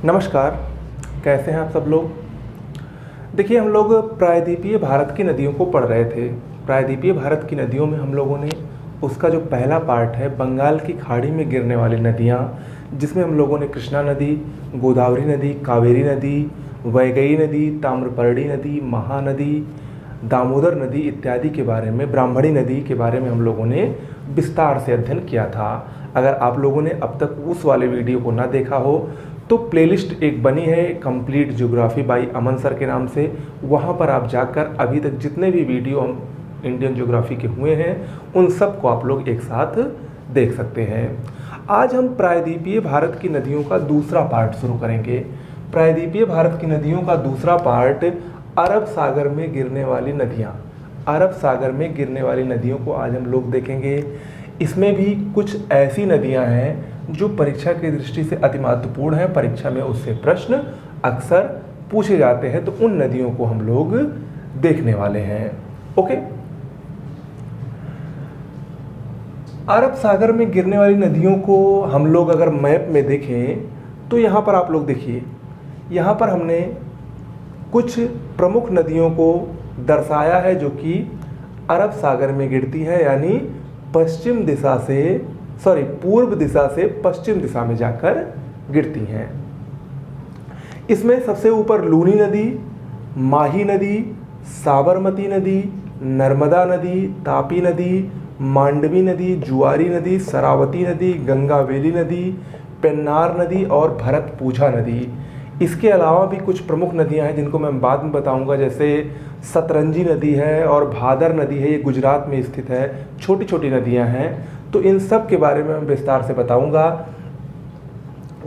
नमस्कार, कैसे हैं आप सब लोग। देखिए, हम लोग प्रायद्वीपीय भारत की नदियों को पढ़ रहे थे। प्रायद्वीपीय भारत की नदियों में हम लोगों ने उसका जो पहला पार्ट है बंगाल की खाड़ी में गिरने वाली नदियाँ, जिसमें हम लोगों ने कृष्णा नदी, गोदावरी नदी, कावेरी नदी, वैगई नदी, ताम्रपर्णी नदी, महानदी, दामोदर नदी इत्यादि के बारे में, ब्राह्मणी नदी के बारे में हम लोगों ने विस्तार से अध्ययन किया था। अगर आप लोगों ने अब तक उस वाले वीडियो को ना देखा हो तो प्लेलिस्ट एक बनी है कंप्लीट ज्योग्राफी बाय अमन सर के नाम से, वहाँ पर आप जाकर अभी तक जितने भी वीडियो हम इंडियन ज्योग्राफी के हुए हैं उन सब को आप लोग एक साथ देख सकते हैं। आज हम प्रायद्वीपीय भारत की नदियों का दूसरा पार्ट शुरू करेंगे। प्रायद्वीपीय भारत की नदियों का दूसरा पार्ट अरब सागर में गिरने वाली नदियाँ। अरब सागर में गिरने वाली नदियों को आज हम लोग देखेंगे। इसमें भी कुछ ऐसी नदियाँ हैं जो परीक्षा की दृष्टि से अति महत्वपूर्ण है, परीक्षा में उससे प्रश्न अक्सर पूछे जाते हैं, तो उन नदियों को हम लोग देखने वाले हैं। ओके, अरब सागर में गिरने वाली नदियों को हम लोग अगर मैप में देखें तो यहाँ पर आप लोग देखिए, यहाँ पर हमने कुछ प्रमुख नदियों को दर्शाया है जो कि अरब सागर में गिरती है, यानी पूर्व दिशा से पश्चिम दिशा में जाकर गिरती हैं। इसमें सबसे ऊपर लूनी नदी, माही नदी, साबरमती नदी, नर्मदा नदी, तापी नदी, मांडवी नदी, जुआरी नदी, शरावती नदी, गंगावेली नदी, पेन्नार नदी और भरतपूजा नदी। इसके अलावा भी कुछ प्रमुख नदियां हैं जिनको मैं बाद में बताऊंगा, जैसे सतरंजी नदी है और भादर नदी है, ये गुजरात में स्थित है। छोटी छोटी नदियां हैं, तो इन सब के बारे में मैं विस्तार से बताऊंगा।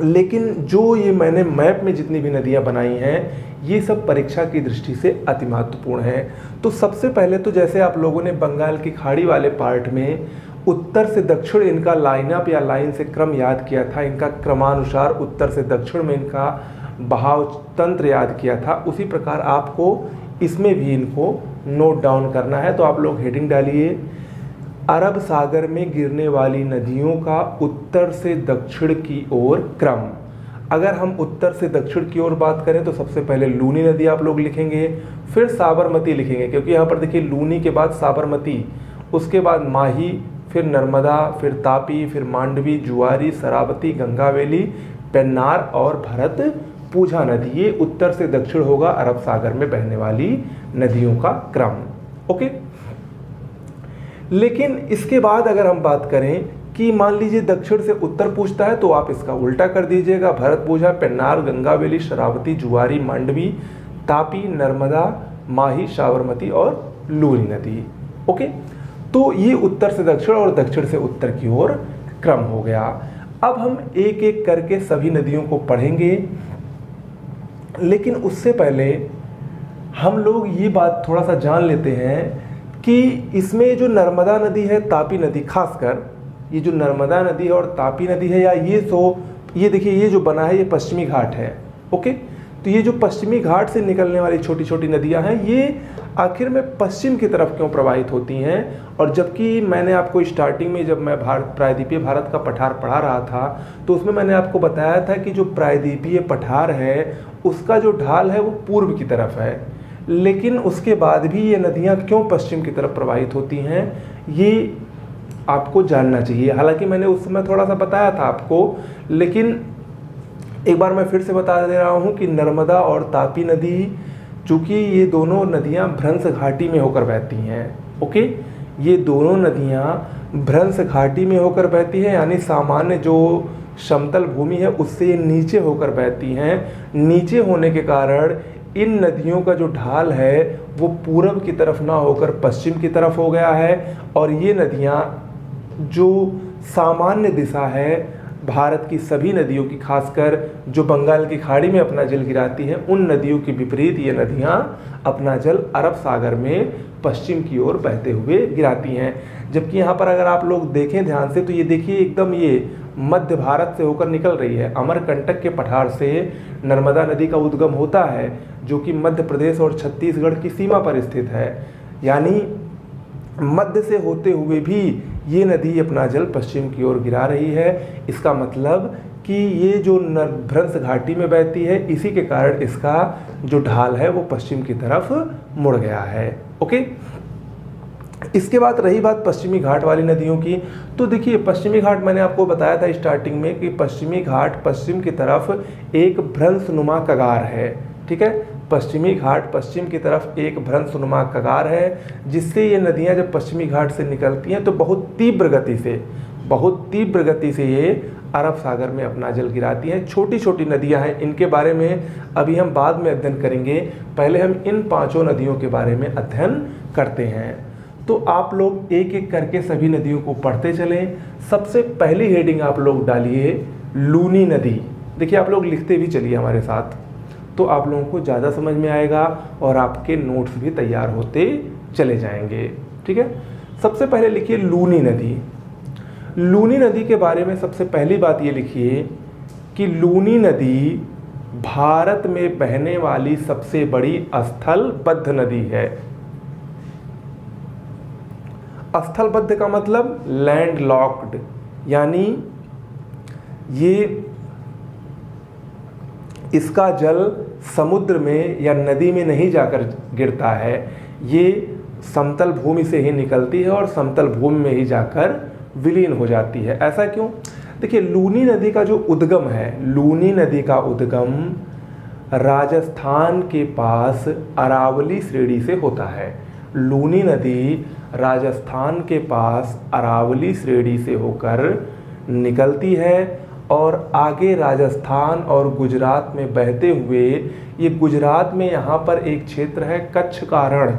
लेकिन जो ये मैंने मैप में जितनी भी नदियां बनाई हैं ये सब परीक्षा की दृष्टि से अति महत्वपूर्ण है। तो सबसे पहले तो जैसे आप लोगों ने बंगाल की खाड़ी वाले पार्ट में उत्तर से दक्षिण इनका लाइनअप या लाइन से क्रम याद किया था, इनका क्रमानुसार उत्तर से दक्षिण में इनका बहाव तंत्र याद किया था, उसी प्रकार आपको इसमें भी इनको नोट डाउन करना है। तो आप लोग हेडिंग डालिए, अरब सागर में गिरने वाली नदियों का उत्तर से दक्षिण की ओर क्रम। अगर हम उत्तर से दक्षिण की ओर बात करें तो सबसे पहले लूनी नदी आप लोग लिखेंगे, फिर साबरमती लिखेंगे, क्योंकि यहाँ पर देखिए लूनी के बाद साबरमती, उसके बाद माही, फिर नर्मदा, फिर तापी, फिर मांडवी, जुआरी, शरावती, गंगावेली, पेन्नार और भरतपूजा नदी। ये उत्तर से दक्षिण होगा अरब सागर में बहने वाली नदियों का क्रम। ओके, लेकिन इसके बाद अगर हम बात करें कि मान लीजिए दक्षिण से उत्तर पूछता है तो आप इसका उल्टा कर दीजिएगा, भरतपूजा, पेन्नार, गंगावेली, शरावती, जुआरी, मांडवी, तापी, नर्मदा, माही, साबरमती और लूनी नदी। ओके, तो ये उत्तर से दक्षिण और दक्षिण से उत्तर की ओर क्रम हो गया। अब हम एक एक करके सभी नदियों को पढ़ेंगे, लेकिन उससे पहले हम लोग ये बात थोड़ा सा जान लेते हैं कि इसमें जो नर्मदा नदी है, तापी नदी, खासकर ये जो नर्मदा नदी है और तापी नदी है, या ये देखिए ये जो बना है ये पश्चिमी घाट है। ओके, तो ये जो पश्चिमी घाट से निकलने वाली छोटी छोटी नदियां हैं ये आखिर में पश्चिम की तरफ क्यों प्रवाहित होती हैं। और जबकि मैंने आपको स्टार्टिंग में जब मैं प्रायद्वीपीय भारत का पठार पढ़ा रहा था तो उसमें मैंने आपको बताया था कि जो प्रायद्वीपीय पठार है उसका जो ढाल है वो पूर्व की तरफ है, लेकिन उसके बाद भी ये नदियाँ क्यों पश्चिम की तरफ प्रवाहित होती हैं ये आपको जानना चाहिए। हालांकि मैंने उस समय थोड़ा सा बताया था आपको, लेकिन एक बार मैं फिर से बता दे रहा हूँ कि नर्मदा और तापी नदी, चूँकि ये दोनों नदियाँ भ्रंश घाटी में होकर बहती हैं। ओके, ये दोनों नदियाँ भ्रंश घाटी में होकर बहती हैं, यानी सामान्य जो समतल भूमि है उससे ये नीचे होकर बहती हैं। नीचे होने के कारण इन नदियों का जो ढाल है वो पूरब की तरफ ना होकर पश्चिम की तरफ हो गया है, और ये नदियाँ जो सामान्य दिशा है भारत की सभी नदियों की, खासकर जो बंगाल की खाड़ी में अपना जल गिराती हैं, उन नदियों के विपरीत ये नदियाँ अपना जल अरब सागर में पश्चिम की ओर बहते हुए गिराती हैं। जबकि यहाँ पर अगर आप लोग देखें ध्यान से तो ये देखिए एकदम ये मध्य भारत से होकर निकल रही है। अमरकंटक के पठार से नर्मदा नदी का उद्गम होता है जो कि मध्य प्रदेश और छत्तीसगढ़ की सीमा पर स्थित है, यानी मध्य से होते हुए भी ये नदी अपना जल पश्चिम की ओर गिरा रही है। इसका मतलब कि ये जो भ्रंश घाटी में बहती है, इसी के कारण इसका जो ढाल है वो पश्चिम की तरफ मुड़ गया है। ओके, इसके बाद रही बात पश्चिमी घाट वाली नदियों की, तो देखिए पश्चिमी घाट मैंने आपको बताया था स्टार्टिंग में कि पश्चिमी घाट पश्चिम की तरफ एक भ्रंशनुमा कगार है। ठीक है, पश्चिमी घाट पश्चिम की तरफ एक भ्रंशनुमा कगार है, जिससे ये नदियां जब पश्चिमी घाट से निकलती हैं तो बहुत तीव्र गति से ये अरब सागर में अपना जल गिराती हैं। छोटी छोटी नदियां हैं, इनके बारे में अभी हम बाद में अध्ययन करेंगे, पहले हम इन 5 नदियों के बारे में अध्ययन करते हैं। तो आप लोग एक एक करके सभी नदियों को पढ़ते चलें। सबसे पहली हेडिंग आप लोग डालिए लूनी नदी। देखिए आप लोग लिखते भी चलिए हमारे साथ, तो आप लोगों को ज़्यादा समझ में आएगा और आपके नोट्स भी तैयार होते चले जाएंगे। ठीक है, सबसे पहले लिखिए लूनी नदी। लूनी नदी के बारे में सबसे पहली बात ये लिखिए कि लूनी नदी भारत में बहने वाली सबसे बड़ी स्थलबद्ध नदी है। स्थलबद्ध का मतलब लैंड लॉक्ड, यानी ये इसका जल समुद्र में या नदी में नहीं जाकर गिरता है, ये समतल भूमि से ही निकलती है और समतल भूमि में ही जाकर विलीन हो जाती है। ऐसा क्यों? देखिए लूनी नदी का जो उद्गम है, लूनी नदी का उद्गम राजस्थान के पास अरावली श्रेणी से होता है। लूनी नदी राजस्थान के पास अरावली श्रेणी से होकर निकलती है और आगे राजस्थान और गुजरात में बहते हुए ये गुजरात में यहाँ पर एक क्षेत्र है कच्छ का रण,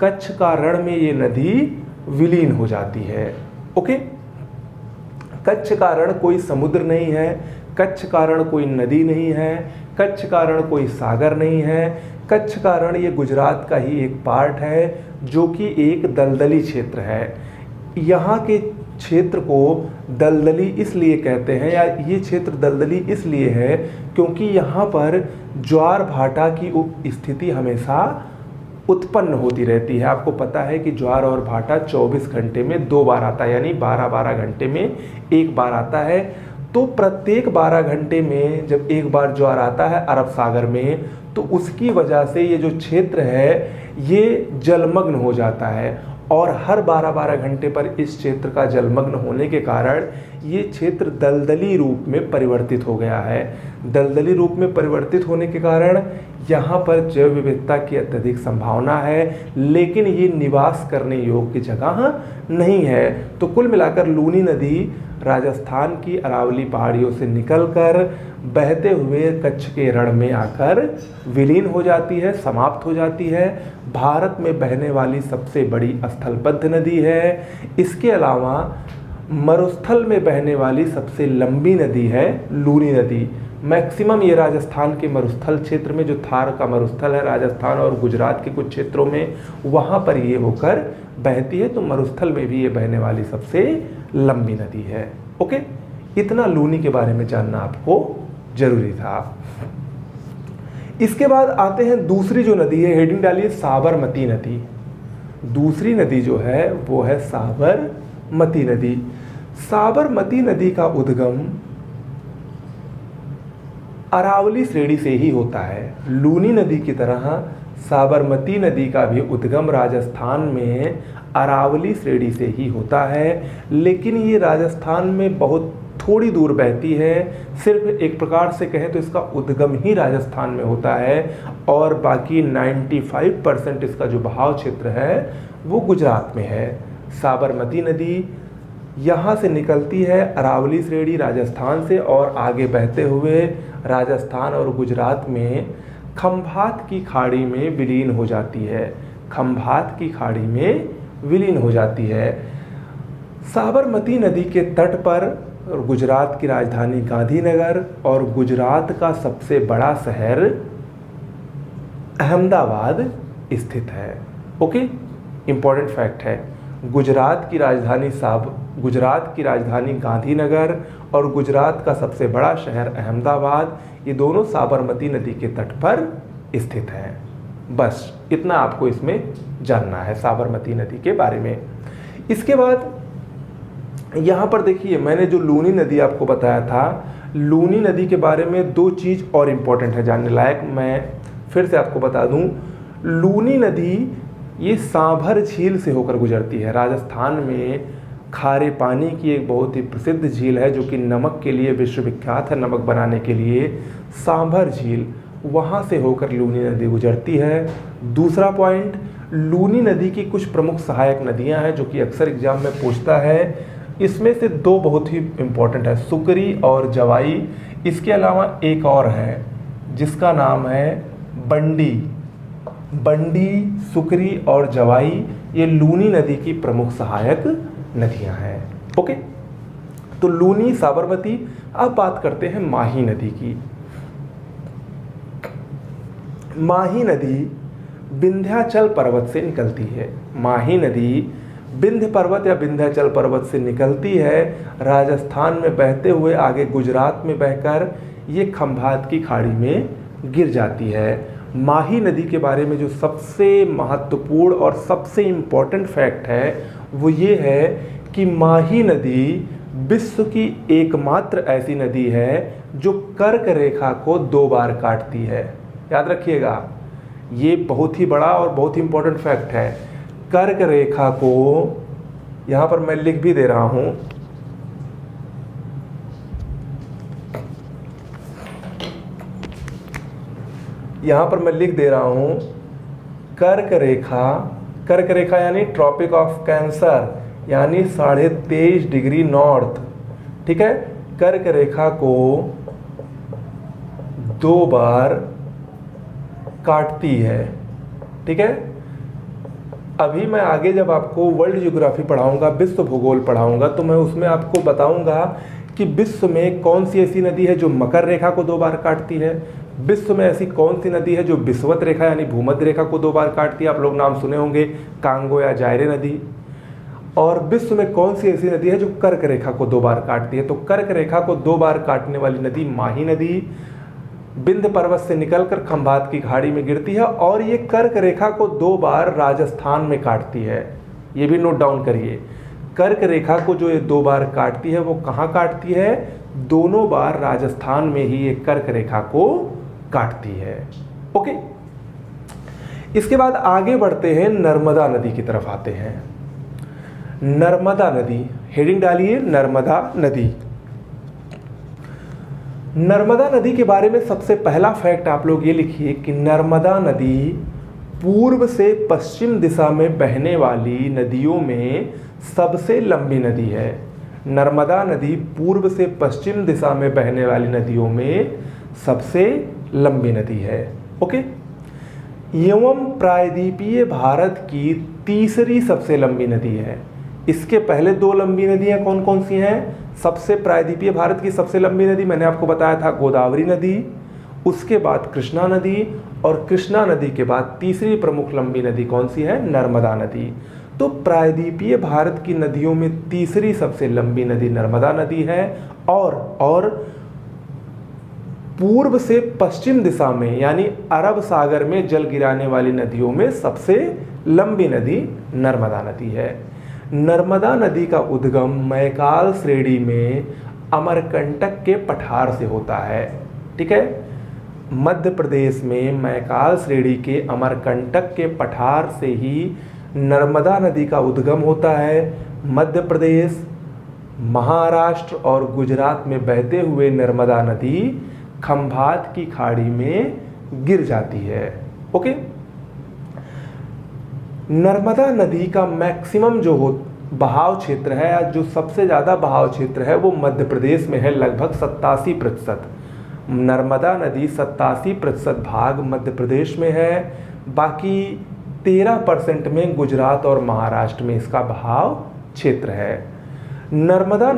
कच्छ का रण में ये नदी विलीन हो जाती है। ओके, कच्छ का रण कोई समुद्र नहीं है, कच्छ का रण कोई नदी नहीं है, कच्छ का रण कोई सागर नहीं है, कच्छ का रण ये गुजरात का ही एक पार्ट है जो कि एक दलदली क्षेत्र है। यहाँ के क्षेत्र को दलदली इसलिए कहते हैं, या ये क्षेत्र दलदली इसलिए है क्योंकि यहाँ पर ज्वार भाटा की स्थिति हमेशा उत्पन्न होती रहती है। आपको पता है कि ज्वार और भाटा 24 घंटे में 2 बार आता है, यानी 12-12 घंटे में 1 बार आता है। तो प्रत्येक 12 घंटे में जब एक बार ज्वार आता है अरब सागर में, तो उसकी वजह से ये जो क्षेत्र है ये जलमग्न हो जाता है और हर 12-12 घंटे पर इस क्षेत्र का जलमग्न होने के कारण ये क्षेत्र दलदली रूप में परिवर्तित हो गया है। दलदली रूप में परिवर्तित होने के कारण यहाँ पर जैव विविधता की अत्यधिक संभावना है, लेकिन ये निवास करने योग्य जगह नहीं है। तो कुल मिलाकर लूनी नदी राजस्थान की अरावली पहाड़ियों से निकलकर बहते हुए कच्छ के रण में आकर विलीन हो जाती है, समाप्त हो जाती है। भारत में बहने वाली सबसे बड़ी स्थलबद्ध नदी है। इसके अलावा मरुस्थल में बहने वाली सबसे लंबी नदी है लूनी नदी। मैक्सिमम ये राजस्थान के मरुस्थल क्षेत्र में, जो थार का मरुस्थल है राजस्थान और गुजरात के कुछ क्षेत्रों में, वहाँ पर ये होकर बहती है। तो मरुस्थल में भी ये बहने वाली सबसे लंबी नदी है। ओके, इतना लूनी के बारे में जानना आपको जरूरी था। इसके बाद आते हैं दूसरी जो नदी है, हेडिंग डालिए साबरमती नदी। दूसरी नदी जो है वो है साबरमती नदी। साबरमती नदी का उद्गम अरावली श्रेणी से ही होता है। लूनी नदी की तरह साबरमती नदी का भी उद्गम राजस्थान में अरावली श्रेणी से ही होता है, लेकिन ये राजस्थान में बहुत थोड़ी दूर बहती है। सिर्फ एक प्रकार से कहें तो इसका उद्गम ही राजस्थान में होता है और बाकी 95% इसका जो बहाव क्षेत्र है वो गुजरात में है। साबरमती नदी यहाँ से निकलती है अरावली श्रेणी राजस्थान से और आगे बहते हुए राजस्थान और गुजरात में खंभात की खाड़ी में विलीन हो जाती है। खंभात की खाड़ी में विलीन हो जाती है। साबरमती नदी के तट पर गुजरात की राजधानी गांधीनगर और गुजरात का सबसे बड़ा शहर अहमदाबाद स्थित है। ओके, इंपॉर्टेंट फैक्ट है। गुजरात की राजधानी गांधीनगर और गुजरात का सबसे बड़ा शहर अहमदाबाद, ये दोनों साबरमती नदी के तट पर स्थित हैं। बस इतना आपको इसमें जानना है साबरमती नदी के बारे में। इसके बाद यहाँ पर देखिए, मैंने जो लूनी नदी आपको बताया था, लूनी नदी के बारे में दो चीज़ और इम्पोर्टेंट है जानने लायक, मैं फिर से आपको बता दूं। लूनी नदी ये सांभर झील से होकर गुजरती है। राजस्थान में खारे पानी की एक बहुत ही प्रसिद्ध झील है जो कि नमक के लिए विश्वविख्यात है, नमक बनाने के लिए। सांभर झील, वहाँ से होकर लूनी नदी गुजरती है। दूसरा पॉइंट, लूनी नदी की कुछ प्रमुख सहायक नदियाँ हैं जो कि अक्सर एग्जाम में पूछता है। इसमें से दो बहुत ही इम्पोर्टेंट है, सुकरी और जवाई। इसके अलावा एक और है जिसका नाम है बंडी। बंडी, सुकरी और जवाई ये लूनी नदी की प्रमुख सहायक नदियां हैं। ओके, तो लूनी, साबरमती। अब बात करते हैं माही नदी की। माही नदी विंध्याचल पर्वत से निकलती है। माही नदी विंध्य पर्वत या विंध्याचल पर्वत से निकलती है, राजस्थान में बहते हुए आगे गुजरात में बहकर ये खंभात की खाड़ी में गिर जाती है। माही नदी के बारे में जो सबसे महत्वपूर्ण और सबसे इम्पोर्टेंट फैक्ट है वो ये है कि माही नदी विश्व की एकमात्र ऐसी नदी है जो कर्क रेखा को 2 बार काटती है। याद रखिएगा, ये बहुत ही बड़ा और बहुत ही इम्पोर्टेंट फैक्ट है। कर्क रेखा को, यहाँ पर मैं लिख भी दे रहा हूँ, यहाँ पर मैं लिख दे रहा हूँ कर्क रेखा। कर्क रेखा यानी ट्रॉपिक ऑफ कैंसर, यानी 23.5 डिग्री नॉर्थ। ठीक है, कर्क रेखा को 2 बार काटती है। ठीक है, अभी मैं आगे जब आपको वर्ल्ड ज्योग्राफी पढ़ाऊंगा, विश्व भूगोल पढ़ाऊंगा, तो मैं उसमें आपको बताऊंगा कि विश्व में कौन सी ऐसी नदी है जो मकर रेखा को 2 बार काटती है, विश्व में ऐसी कौन सी नदी है जो विषुवत रेखा यानी भूमध्य रेखा को 2 बार काटती है। आप लोग नाम सुने होंगे, कांगो या जायरे नदी। और विश्व में कौन सी ऐसी नदी है जो कर्क रेखा को 2 बार काटती है। तो कर्क रेखा को 2 बार काटने वाली नदी माही नदी विंध्य पर्वत से निकलकर खंभात की खाड़ी में गिरती है, और ये कर्क रेखा को 2 बार राजस्थान में काटती है। ये भी नोट डाउन करिए, कर्क रेखा को जो ये 2 बार काटती है वो कहाँ काटती है? दोनों बार राजस्थान में ही ये कर्क रेखा को काटती है। ओके, इसके बाद आगे बढ़ते हैं, नर्मदा नदी की तरफ आते हैं। नर्मदा नदी, हेडिंग डालिए नर्मदा नदी। नर्मदा नदी के बारे में सबसे पहला फैक्ट आप लोग ये लिखिए कि नर्मदा नदी पूर्व से पश्चिम दिशा में बहने वाली नदियों में सबसे लंबी नदी है। नर्मदा नदी पूर्व से पश्चिम दिशा में बहने वाली नदियों में सबसे लंबी नदी है। ओके, एवं प्रायद्वीपीय भारत की तीसरी सबसे लंबी नदी है। इसके पहले 2 लंबी नदियां कौन कौन सी हैं? सबसे प्रायद्वीपीय भारत की सबसे लंबी नदी मैंने आपको बताया था गोदावरी नदी, उसके बाद कृष्णा नदी, और कृष्णा नदी के बाद तीसरी प्रमुख लंबी नदी कौन सी है? नर्मदा नदी। तो प्रायद्वीपीय भारत की नदियों में तीसरी सबसे लंबी नदी नर्मदा नदी है, और पूर्व से पश्चिम दिशा में यानी अरब सागर में जल गिराने वाली नदियों में सबसे लंबी नदी नर्मदा नदी है। नर्मदा नदी का उद्गम मैकाल श्रेणी में अमरकंटक के पठार से होता है। ठीक है, मध्य प्रदेश में मैकाल श्रेणी के अमरकंटक के पठार से ही नर्मदा नदी का उद्गम होता है। मध्य प्रदेश, महाराष्ट्र और गुजरात में बहते हुए नर्मदा नदी खंभात की खाड़ी में गिर जाती है। ओके, नर्मदा नदी का मैक्सिमम जो बहाव क्षेत्र है या जो सबसे ज़्यादा बहाव क्षेत्र है वो मध्य प्रदेश में है, लगभग 87%। नर्मदा नदी 87% भाग मध्य प्रदेश में है, बाकी 13% में गुजरात और महाराष्ट्र में इसका बहाव क्षेत्र है। नर्मदा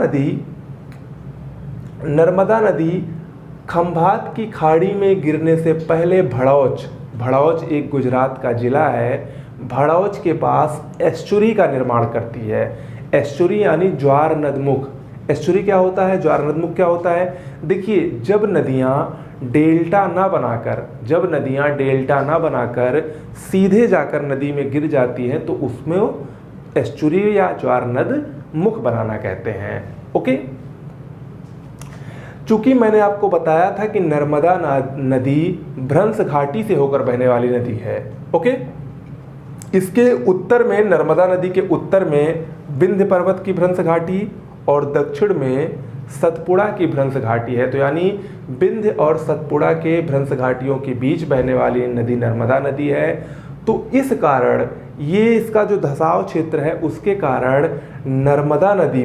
नदी खंभात की खाड़ी में गिरने से पहले भड़ौच एक गुजरात का जिला है, भड़ौच के पास एस्चुरी का निर्माण करती है। एस्चुरी यानी ज्वार नदमुख। एस्चुरी क्या होता है, ज्वार नदमुख क्या होता है? देखिए, जब नदियाँ डेल्टा ना बनाकर सीधे जाकर नदी में गिर जाती हैं तो उसमें एस्चुरी या ज्वार नद मुख बनाना कहते हैं। ओके, चूंकि मैंने आपको बताया था कि नर्मदा नदी भ्रंश घाटी से होकर बहने वाली नदी है। ओके, इसके उत्तर में, नर्मदा नदी के उत्तर में विंध्य पर्वत की भ्रंश घाटी और दक्षिण में सतपुड़ा की भ्रंश घाटी है। तो यानी विंध्य और सतपुड़ा के भ्रंश घाटियों के बीच बहने वाली नदी नर्मदा नदी है। तो इस कारण ये इसका जो धसाव क्षेत्र है उसके कारण नर्मदा नदी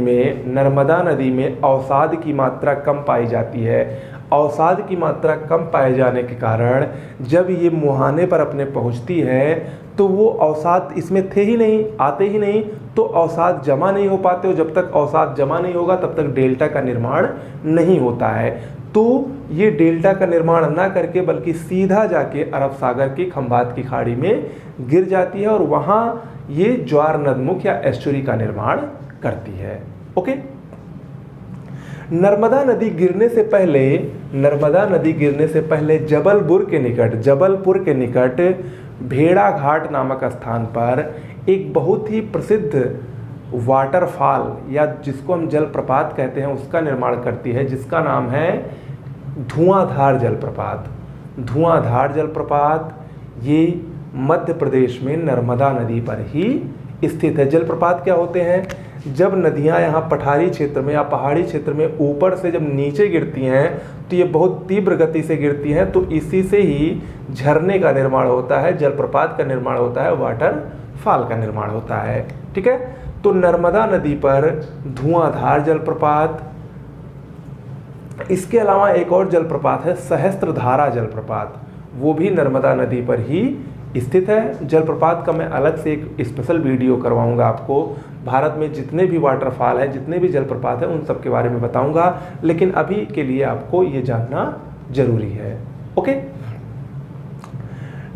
में अवसाद की मात्रा कम पाई जाती है। अवसाद की मात्रा कम पाए जाने के कारण जब ये मुहाने पर अपने पहुंचती है तो वो अवसाद इसमें आते ही नहीं, तो अवसाद जमा नहीं हो पाते, और जब तक अवसाद जमा नहीं होगा तब तक डेल्टा का निर्माण नहीं होता है। तो ये डेल्टा का निर्माण ना करके बल्कि सीधा जाके अरब सागर की खंभात की खाड़ी में गिर जाती है और वहाँ ये ज्वार नदमुख या एस्चुरी का निर्माण करती है। ओके, नर्मदा नदी गिरने से पहले जबलपुर के निकट भेड़ा घाट नामक स्थान पर एक बहुत ही प्रसिद्ध वाटरफॉल या जिसको हम जलप्रपात कहते हैं उसका निर्माण करती है, जिसका नाम है धुआंधार जलप्रपात। धुआंधार जलप्रपात ये मध्य प्रदेश में नर्मदा नदी पर ही स्थित है। जलप्रपात क्या होते हैं? जब नदियां यहाँ पठारी क्षेत्र में या पहाड़ी क्षेत्र में ऊपर से जब नीचे गिरती हैं तो ये बहुत तीव्र गति से गिरती हैं, तो इसी से ही झरने का निर्माण होता है, जलप्रपात का निर्माण होता है, वाटरफॉल का निर्माण होता है। ठीक है, तो नर्मदा नदी पर धुआंधार जलप्रपात, इसके अलावा एक और जलप्रपात है सहस्त्रधारा जलप्रपात, वो भी नर्मदा नदी पर ही स्थित है। जलप्रपात का मैं अलग से एक स्पेशल वीडियो करवाऊंगा आपको। भारत में जितने भी वाटरफॉल हैं, जितने भी जलप्रपात हैं, उन सब के बारे में बताऊंगा, लेकिन अभी के लिए आपको ये जानना जरूरी है। ओके,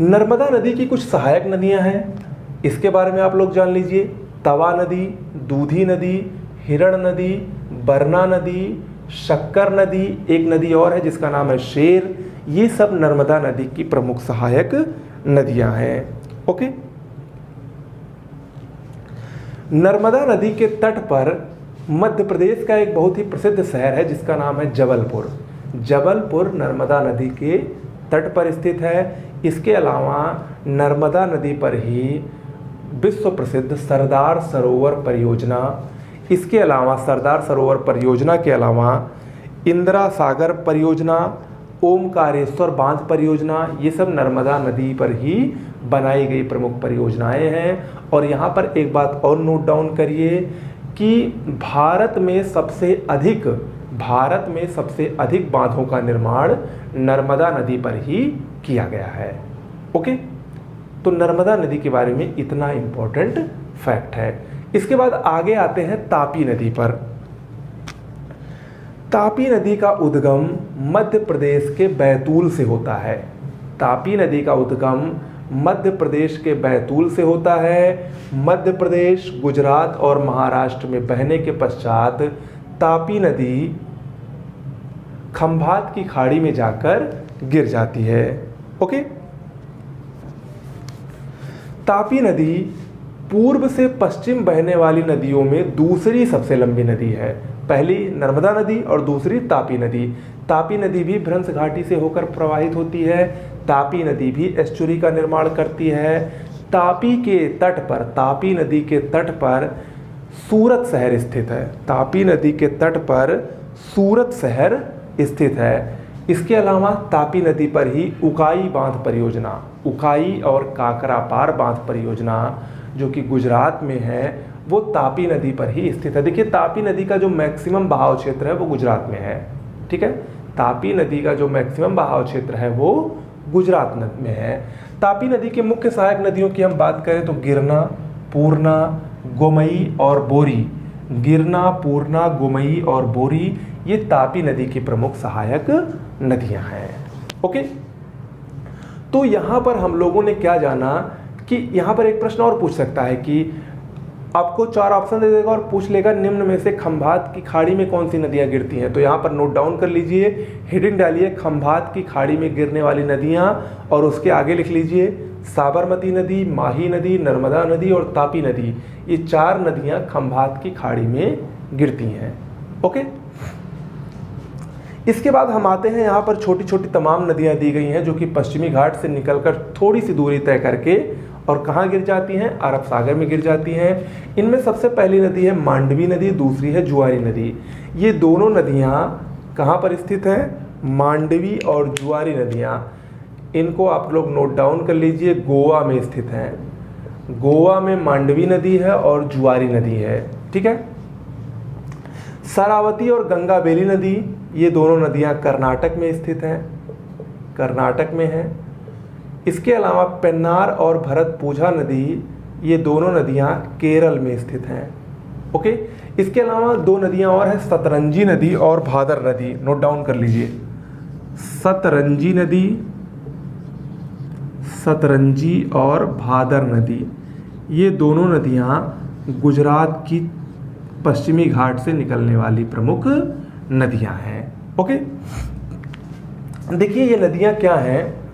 नर्मदा नदी की कुछ सहायक नदियां हैं, इसके बारे में आप लोग जान लीजिए। तवा नदी, दूधी नदी, हिरण नदी, बरना नदी, शक्कर नदी, एक नदी और है जिसका नाम है शेर। ये सब नर्मदा नदी की प्रमुख सहायक नदियां हैं। ओके, नर्मदा नदी के तट पर मध्य प्रदेश का एक बहुत ही प्रसिद्ध शहर है जिसका नाम है जबलपुर। जबलपुर नर्मदा नदी के तट पर स्थित है। इसके अलावा नर्मदा नदी पर ही विश्व प्रसिद्ध सरदार सरोवर परियोजना, इसके अलावा सरदार सरोवर परियोजना के अलावा इंदिरा सागर परियोजना, ओमकारेश्वर बांध परियोजना, ये सब नर्मदा नदी पर ही बनाई गई प्रमुख परियोजनाएं हैं। और यहाँ पर एक बात और नोट डाउन करिए कि भारत में सबसे अधिक बांधों का निर्माण नर्मदा नदी पर ही किया गया है। ओके, तो नर्मदा नदी के बारे में इतना इम्पोर्टेंट फैक्ट है। इसके बाद आगे आते हैं तापी नदी पर। तापी नदी का उद्गम मध्य प्रदेश के बैतूल से होता है। तापी नदी का उद्गम मध्य प्रदेश के बैतूल से होता है। मध्य प्रदेश, गुजरात और महाराष्ट्र में बहने के पश्चात तापी नदी खंभात की खाड़ी में जाकर गिर जाती है। ओके, तापी नदी पूर्व से पश्चिम बहने वाली नदियों में दूसरी सबसे लंबी नदी है। पहली नर्मदा नदी और दूसरी तापी नदी। तापी नदी भी भ्रंश घाटी से होकर प्रवाहित होती है। तापी नदी भी एस्चुरी का निर्माण करती है। तापी नदी के तट पर सूरत शहर स्थित है। तापी नदी के तट पर सूरत शहर स्थित है। इसके अलावा तापी नदी पर ही उकाई बांध परियोजना, उकाई और काकरापार बांध परियोजना जो कि गुजरात में है, वो तापी नदी पर ही स्थित है। देखिए, तापी नदी का जो मैक्सिमम बहाव क्षेत्र है वो गुजरात में है। ठीक है, तापी नदी का जो मैक्सिमम बहाव क्षेत्र है वो गुजरात में है। तापी नदी के मुख्य सहायक नदियों की हम बात करें तो गिरना, पूर्णा, गोमई और बोरी। गिरना, पूर्णा, गोमई और बोरी ये तापी नदी की प्रमुख सहायक नदियां हैं। ओके, तो यहाँ पर हम लोगों ने क्या जाना कि यहाँ पर एक प्रश्न और पूछ सकता है कि आपको 4 ऑप्शन दे देगा और पूछ लेगा निम्न में से खंभात की खाड़ी में कौन सी नदियाँ गिरती हैं। तो यहाँ पर नोट डाउन कर लीजिए, हेडिंग डालिए खंभात की खाड़ी में गिरने वाली नदियाँ और उसके आगे लिख लीजिए साबरमती नदी, माही नदी, नर्मदा नदी और तापी नदी। ये 4 नदियाँ खंभात की खाड़ी में गिरती हैं। ओके, इसके बाद हम आते हैं यहाँ पर छोटी छोटी तमाम नदियाँ दी गई हैं जो कि पश्चिमी घाट से निकलकर थोड़ी सी दूरी तय करके और कहाँ गिर जाती हैं, अरब सागर में गिर जाती हैं। इनमें सबसे पहली नदी है मांडवी नदी, दूसरी है जुआरी नदी। ये दोनों नदियाँ कहाँ पर स्थित हैं, मांडवी और जुआरी नदियाँ, इनको आप लोग नोट डाउन कर लीजिए, गोवा में स्थित हैं। गोवा में मांडवी नदी है और जुआरी नदी है, ठीक है। शरावती और गंगाबेली नदी, ये दोनों नदियां कर्नाटक में स्थित हैं, कर्नाटक में हैं। इसके अलावा पेन्नार और भरतपुझा नदी, ये दोनों नदियां केरल में स्थित हैं, ओके। इसके अलावा दो नदियां और हैं, सतरंजी नदी और भादर नदी, नोट डाउन कर लीजिए। सतरंजी नदी, सतरंजी और भादर नदी, ये दोनों नदियां गुजरात की पश्चिमी घाट से निकलने वाली प्रमुख नदियां हैं, ओके। देखिए ये नदियां क्या हैं,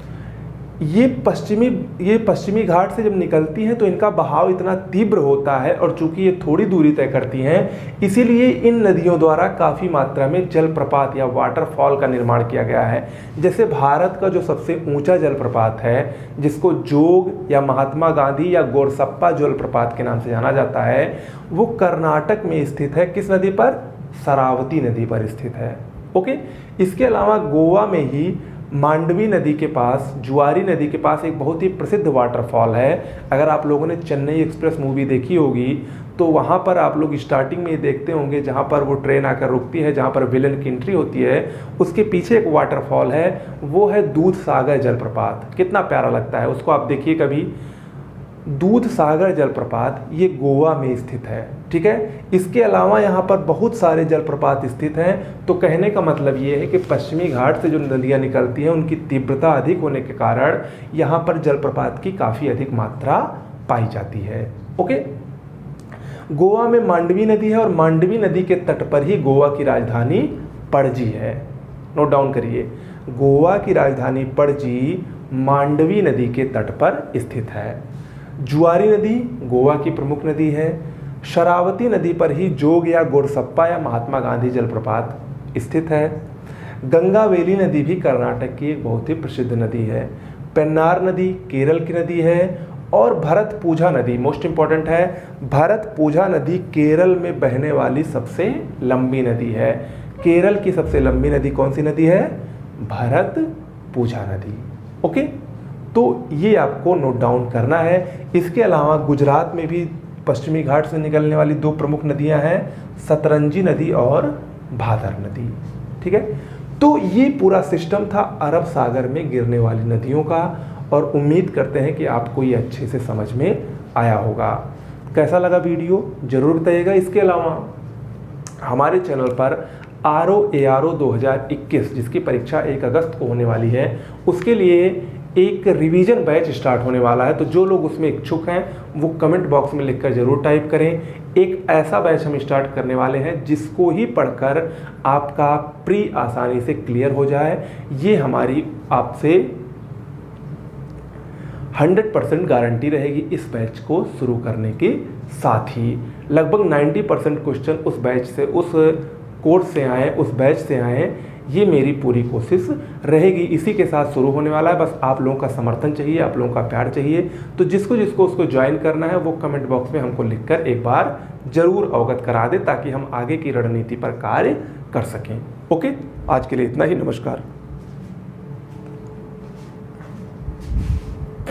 ये पश्चिमी घाट से जब निकलती हैं तो इनका बहाव इतना तीव्र होता है और चूंकि ये थोड़ी दूरी तय करती हैं, इसीलिए इन नदियों द्वारा काफ़ी मात्रा में जलप्रपात या वाटरफॉल का निर्माण किया गया है। जैसे भारत का जो सबसे ऊंचा जलप्रपात है, जिसको जोग या महात्मा गांधी या गोरसप्पा जलप्रपात के नाम से जाना जाता है, वो कर्नाटक में स्थित है। किस नदी पर, शरावती नदी पर स्थित है, ओके। इसके अलावा गोवा में ही मांडवी नदी के पास, जुआरी नदी के पास एक बहुत ही प्रसिद्ध वाटरफॉल है। अगर आप लोगों ने चेन्नई एक्सप्रेस मूवी देखी होगी तो वहाँ पर आप लोग स्टार्टिंग में ये देखते होंगे जहाँ पर वो ट्रेन आकर रुकती है, जहाँ पर विलन की एंट्री होती है, उसके पीछे एक वाटरफॉल है, वो है दूध सागर जलप्रपात। कितना प्यारा लगता है, उसको आप देखिए कभी। दूध सागर जलप्रपात ये गोवा में स्थित है, ठीक है। इसके अलावा यहाँ पर बहुत सारे जलप्रपात स्थित हैं। तो कहने का मतलब ये है कि पश्चिमी घाट से जो नदियाँ निकलती हैं उनकी तीव्रता अधिक होने के कारण यहाँ पर जलप्रपात की काफ़ी अधिक मात्रा पाई जाती है, ओके। गोवा में मांडवी नदी है और मांडवी नदी के तट पर ही गोवा की राजधानी पणजी है, नोट डाउन करिए। गोवा की राजधानी पणजी मांडवी नदी के तट पर स्थित है। जुआरी नदी गोवा की प्रमुख नदी है। शरावती नदी पर ही जोग या गोरसप्पा या महात्मा गांधी जलप्रपात स्थित है। गंगावेली नदी भी कर्नाटक की एक बहुत ही प्रसिद्ध नदी है। पेन्नार नदी केरल की नदी है और भरतपुझा नदी मोस्ट इंपॉर्टेंट है। भरतपुझा नदी केरल में बहने वाली सबसे लंबी नदी है। केरल की सबसे लंबी नदी कौन सी नदी है, भरतपुझा नदी, ओके। तो ये आपको नोट डाउन करना है। इसके अलावा गुजरात में भी पश्चिमी घाट से निकलने वाली दो प्रमुख नदियां हैं, सतरंजी नदी और भादर नदी, ठीक है। तो ये पूरा सिस्टम था अरब सागर में गिरने वाली नदियों का और उम्मीद करते हैं कि आपको ये अच्छे से समझ में आया होगा। कैसा लगा वीडियो जरूर बताइएगा। इसके अलावा हमारे चैनल पर RO-ARO 2021 जिसकी परीक्षा 1 अगस्त को होने वाली है, उसके लिए एक रिवीजन बैच स्टार्ट होने वाला है। तो जो लोग उसमें इच्छुक हैं वो कमेंट बॉक्स में लिखकर जरूर टाइप करें। एक ऐसा बैच हम स्टार्ट करने वाले हैं जिसको ही पढ़कर आपका प्री आसानी से क्लियर हो जाए। ये हमारी आपसे 100% गारंटी रहेगी इस बैच को शुरू करने के साथ ही। लगभग 90% क्वेश्चन उस बैच से, उस कोर्स से आए, उस बैच से आए, ये मेरी पूरी कोशिश रहेगी। इसी के साथ शुरू होने वाला है। बस आप लोगों का समर्थन चाहिए, आप लोगों का प्यार चाहिए। तो जिसको जिसको उसको ज्वाइन करना है वो कमेंट बॉक्स में हमको लिखकर एक बार जरूर अवगत करा दे ताकि हम आगे की रणनीति पर कार्य कर सकें, ओके। आज के लिए इतना ही, नमस्कार।